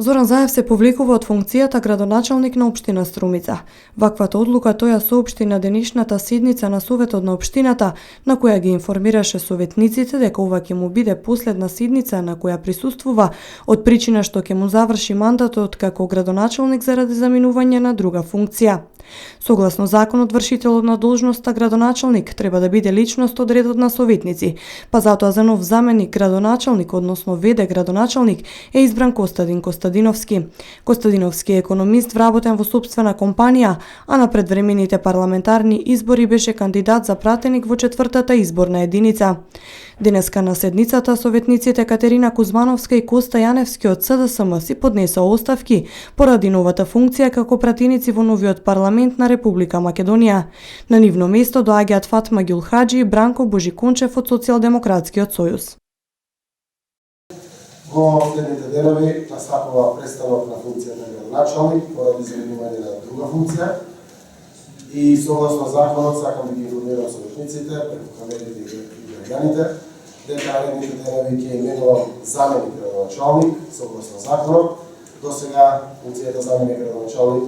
Зоран Заев се повлекува од функцијата градоначалник на општина Струмица. Ваквата одлука тој ја соопшти на денешната седница на Советот на општината, на која ги информираше советниците дека ова ќе му биде последна седница на која присуствува од причина што ќе му заврши мандатот како градоначалник заради заминување на друга функција. Согласно законот, вршителот на должноста градоначалник треба да биде личност од редот на советници, па затоа за нов заменик градоначалник, односно ВД градоначалник, е избран Костадин Костадиновски. Костадиновски е економист вработен во сопствена компанија, а на предвремените парламентарни избори беше кандидат за пратеник во 4-та изборна единица. Денеска на седницата советниците Катерина Кузмановска и Коста Јаневски од СДСМ си поднесоа оставки поради новата функција како пратеници во новиот парламент на Република Македонија. На нивно место доаѓаат Фатма Ѓулхаџи и Бранко Божикунчев од Социјалдемократскиот сојуз. Во следните денови настапува престанок на функцијата на градоначалник поради заменување на друга функција и согласно законот сакам да ги информирам советниците преку камерите и граѓаните дека наредните денови ќе именувам заменик градоначалник согласно законот. До сега функцијата заменик градоначалник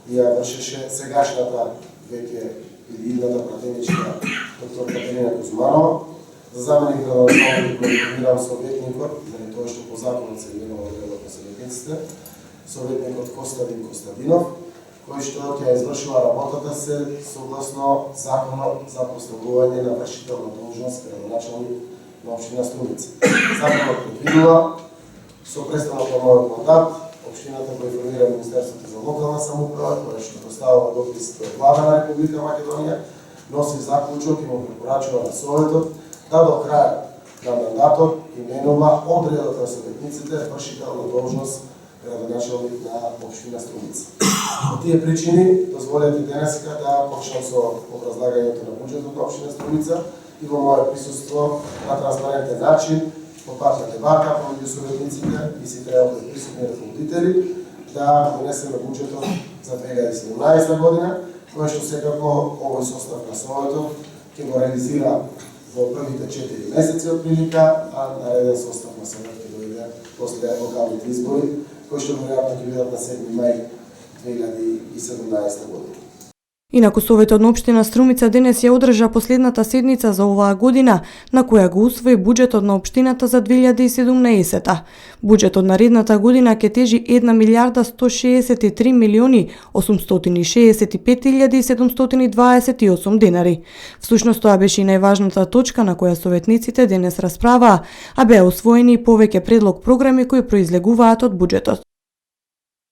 ја вршеше сегашната веќе или идната пратеничка доктор Катерина Кузманова. За заменик градоначалник го информирам советникот, заради тоа што по законот се именува од редот на советниците, советникот Костадин Костадинов, кој што ќе извршува работата се согласно законот за поставување на вршител на должност градоначалник на општина Струмица. Законот предвидува со престанок на мојот мандат општината го информира Министерството за локална самоуправа, кое што доставува допис до Влада на Република Македонија, носи заклучок и му препорачува на Советот да до крај на мандатот именува од редот на советниците вршител на должност градоначалник на општина Струмица. По тие причини дозволете денеска да почнам со образлагањето на буџетот на општина Струмица и во моје присуство на транспарентен начин по пат на дебата помеѓу советниците и сите присутни раководители да донесеме буџетот за 2017 година, кој што секако овој состав на Советот ќе го реализира во првите 4 месеци од прилика, а нареден состав на Совет ќе дојде после локалните избори, кои што веројатно ќе бидат на 7 мај 2017 година. Инаку Советот на општина Струмица денес ја одржа последната седница за оваа година, на која го усвои буџетот на општината за 2017. Буџетот на редната година ќе тежи 1 милијарда 163 милиони 865.728 денари. Всушност тоа беше и најважната точка на која советниците денес расправаа, а беа усвоени и повеќе предлог програми кои произлегуваат од буџетот.